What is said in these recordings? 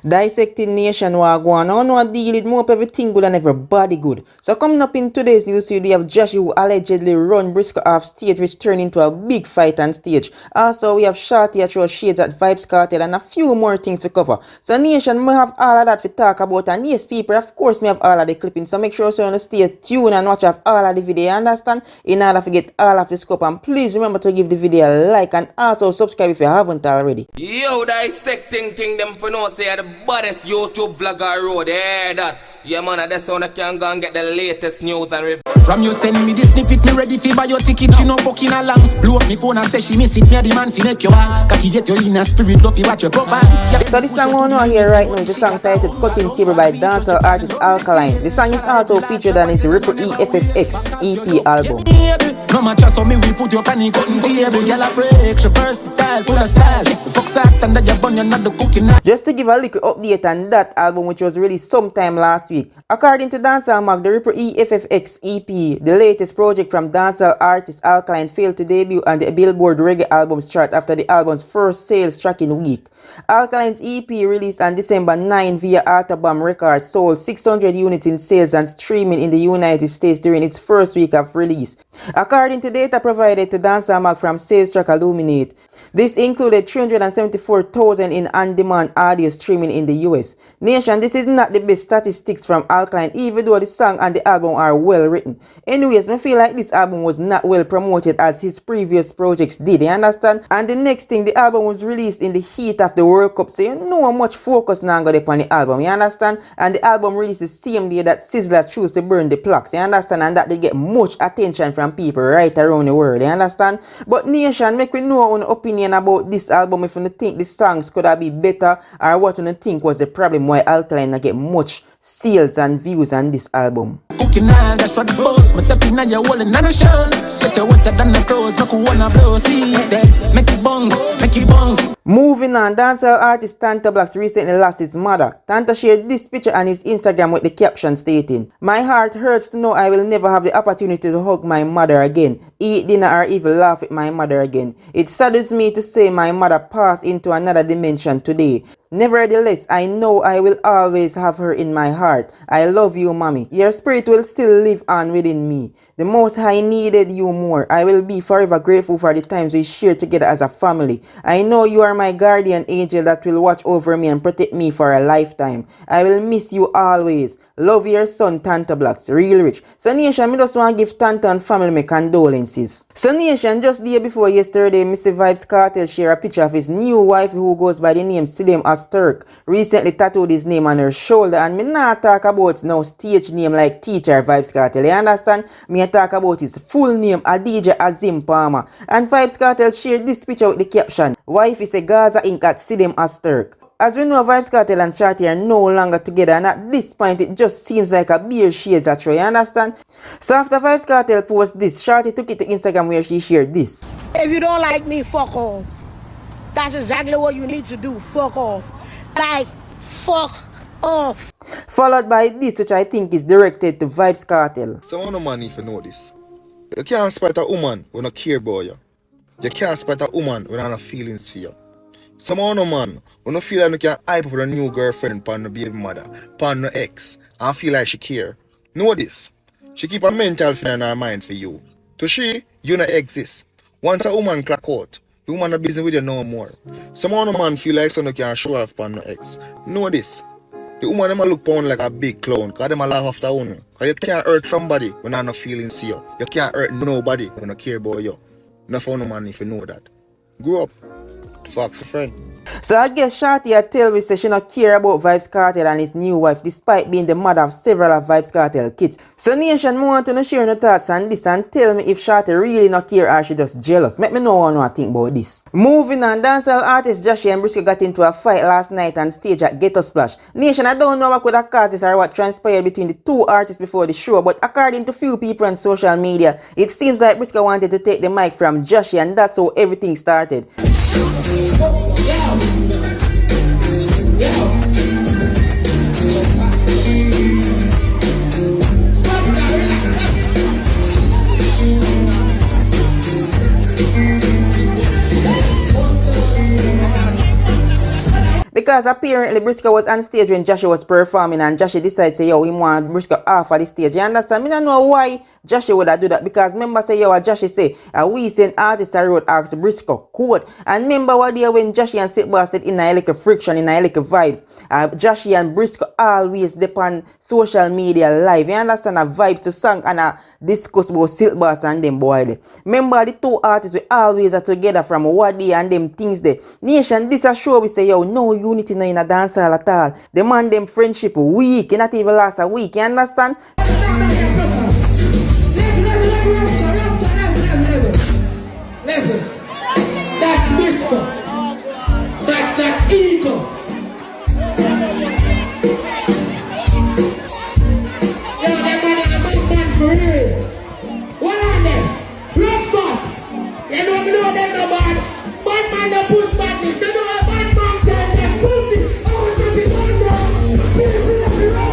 Dissecting Nation Wagwan. I know I deal with more of everything good and everybody good. So coming up in today's news video, we have Jahshi who allegedly run Brysco off stage, which turned into a big fight on stage. Also, we have Shawty that throw shades at Vybz Kartel and a few more things to cover. So Nation, we have all of that to talk about, and yes people, of course we have all of the clippings. So make sure you stay tuned and watch off all of the video, you understand? In order to get all of the scope, and please remember to give the video a like and also subscribe if you haven't already. Yo, Dissecting thing them for no say the baddest YouTube vlogger road, yeah that. Yeah man, that's how I can go and get the latest news and review. From you send me this snippet, me ready for buy your ticket, she no fucking along. Blow up me phone and say she miss it, me the man fi make you walk. Cocky get your inner spirit, love you watch your profile. So the song we know here right now is the song titled Cutting Table by dancehall artist Alkaline. The song is also featured on its Ripple EFFX EP album. No matter so me we put your penny cutting table, girl I break your first style, full of style. Fuck sack and that you burn, you're not the cooking. Just to give a little update on that album, which was released sometime last week. According to Dancehall Mag, the Ripple EFFX EP, the latest project from dancehall artist Alkaline, failed to debut on the Billboard Reggae Albums chart after the album's first sales tracking week. Alkaline's EP, released on December 9 via Autobomb Records, sold 600 units in sales and streaming in the United States during its first week of release. According to data provided to Dancehall Mag from Sales Track Illuminate, this included 374,000 in on-demand audio streaming in the US. Nation, this is not the best statistics from Alkaline, even though the song and the album are well written. Anyways, I feel like this album was not well promoted as his previous projects did, you understand? And the next thing, the album was released in the heat of the World Cup, so you know how much focus now got upon the album, you understand? And the album released the same day that Sizzla chose to burn the plaques, you understand? And that they get much attention from people right around the world, you understand? But Nation, make we know our opinion about this album, if you think the songs could have been better, or what you think was the problem why Alkaline not get much sales and views on this album. Cooking on, that's what the boss, but tapping on your wall and on shows. Get your water than the pros, make you wanna blow, see that, make it bounce, make it bounce. Moving on, dancehall artist Tanto Blacks recently lost his mother. Tanto shared this picture on his Instagram with the caption stating, "My heart hurts to know I will never have the opportunity to hug my mother again, eat dinner or even laugh with my mother again. It saddens me to say my mother passed into another dimension today. Nevertheless, I know I will always have her in my heart. I love you, mommy. Your spirit will still live on within me. The Most High needed you more. I will be forever grateful for the times we shared together as a family. I know you are my guardian angel that will watch over me and protect me for a lifetime. I will miss you always. Love your son, Tanto Blacks. Real rich." So Nation, I just want to give Tanto and family my condolences. So Nation, just the day before yesterday, Mr. Vybz Kartel shared a picture of his new wife who goes by the name Sidem Turk, recently tattooed his name on her shoulder, and me not talk about no stage name like Teacher Vybz Kartel, you understand? Me talk about his full name, Adija Azim Palmer. And Vybz Kartel shared this picture with the caption, "Wife is a Gaza Inc. at Sidem Turk." As we know, Vybz Kartel and Shawty are no longer together, and at this point it just seems like a beer shades a throw, you understand? So after Vybz Kartel post this, Shawty took it to Instagram where she shared this. "If you don't like me, fuck off. That's exactly what you need to do. Fuck off. Like, fuck off." Followed by this, which I think is directed to Vybz Kartel. Some no man need to know this. You can't spite a woman when I care about you. You can't spite a woman when I have feelings for you. Some no man when I feel like you can hype up with a new girlfriend pan no baby mother, pan no ex, and feel like she care. Know this. She keep a mental thing in her mind for you. To she, you not exist. Once a woman clock out, the woman not business with you no more. Some no man feel like someone can show off pan no ex. Know this. The woman them a look upon like a big clown, cause them a laugh after you. Cause you can't hurt somebody when I no feelings to you. You can't hurt nobody when I care about you. Enough for no man if you know that. Grow up. Fox a friend. So I guess Shawty had tell me say she not care about Vybz Kartel and his new wife despite being the mother of several of Vybz Kartel kids. So Nation, want to share your thoughts on this and tell me if Shawty really not care or she just jealous. Make me know what I think about this. Moving on, dancehall artist Jahshi RUN Brysco got into a fight last night on stage at Ghetto Splash. Nation, I don't know what could have caused this or what transpired between the two artists before the show, but according to few people on social media, it seems like Brysco wanted to take the mic from Jahshi, and that's how everything started. because apparently Brysco was on stage when Jahshi was performing and Jahshi decided to say, yo, he want Brysco off of the stage. You understand? Me don't know why Jahshi would have do that, because remember say, yo, Jahshi say, we send artists a road ask Brysco code. And remember what day when Jahshi and Silk Bastard in a little friction, in a little vibes. Jahshi and Brysco always depend social media live. You understand? A vibes to song and a discuss about Silk Bastard and them boy there. Remember the two artists we always are together from what day and them things there. Nation, this a show we say, yo, no unity no in a dance hall at all. The man them friendship weak, it not even last a week, you understand? Level. That's Brysco. That's ego. Yo, that man is a big man for real. What are they? Rough cut. You don't know them no bad. Bad man no push badness. They know a bad man tell them pussy. Oh, to be done now. People of the road.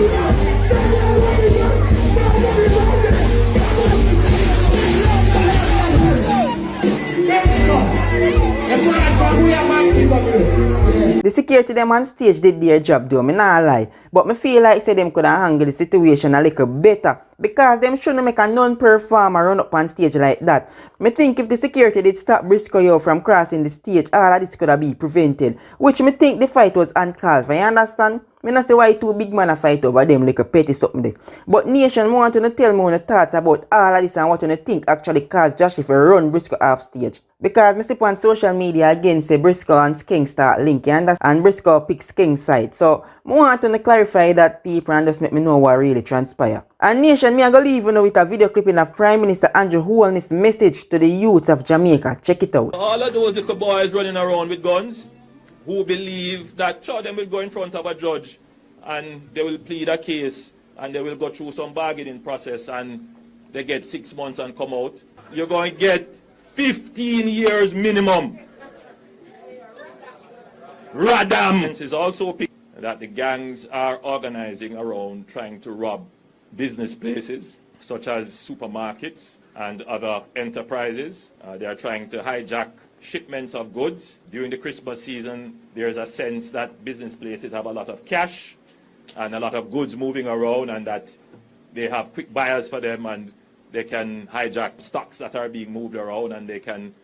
The security them on stage did their job though, me not lie. But me feel like say them could have handled the situation a little better, because them shouldn't make a non-performer run up on stage like that. Me think if the security did stop Brysco yo from crossing the stage, all of this could have been prevented. Which me think the fight was uncalled for, you understand? Me not say why two big men a fight over them like a petty something there. But nation, me want to tell me your thoughts about all of this and what you think actually caused Jahshi to run Brysco off stage. Because me see on social media again say Brysco and Skeng start linking and Brysco pick Skeng's side. So I want to clarify that people and just make me know what really transpire. And nation, me I go leave you now with a video clipping of Prime Minister Andrew Holness' message to the youths of Jamaica. Check it out. All of those little boys running around with guns who believe that sure them will go in front of a judge and they will plead a case and they will go through some bargaining process and they get 6 months and come out. You're going to get 15 years minimum. Radam is also that the gangs are organizing around trying to rob business places such as supermarkets and other enterprises. They are trying to hijack shipments of goods. During the Christmas season, there's a sense that business places have a lot of cash and a lot of goods moving around, and that they have quick buyers for them, and they can hijack stocks that are being moved around, and they can,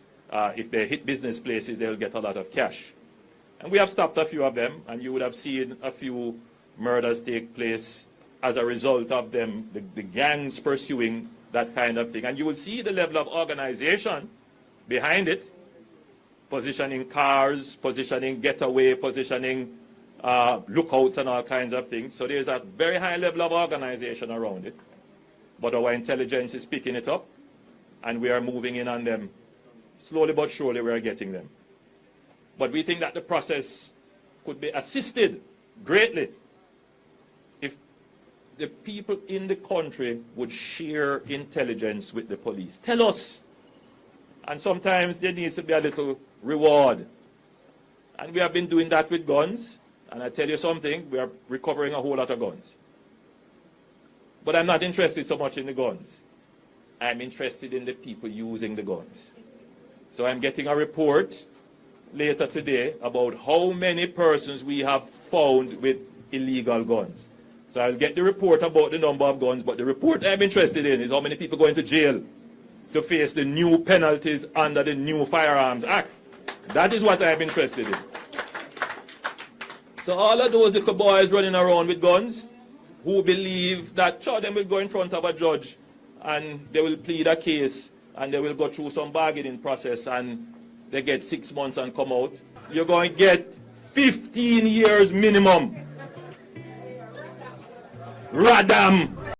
if they hit business places, they'll get a lot of cash. And we have stopped a few of them, and you would have seen a few murders take place as a result of them, the gangs pursuing that kind of thing. And you will see the level of organization behind it, positioning cars, positioning getaway, positioning lookouts and all kinds of things. So there's a very high level of organization around it. But our intelligence is picking it up, and we are moving in on them. Slowly but surely we are getting them. But we think that the process could be assisted greatly if the people in the country would share intelligence with the police. Tell us. And sometimes there needs to be a little reward. And we have been doing that with guns. And I tell you something, we are recovering a whole lot of guns. But I'm not interested so much in the guns. I'm interested in the people using the guns. So I'm getting a report later today about how many persons we have found with illegal guns. So I'll get the report about the number of guns, but the report I'm interested in is how many people go into jail to face the new penalties under the new Firearms Act. That is what I'm interested in. So all of those little boys running around with guns who believe that sure them will go in front of a judge and they will plead a case and they will go through some bargaining process and they get 6 months and come out, you're going to get 15 years minimum. Radam.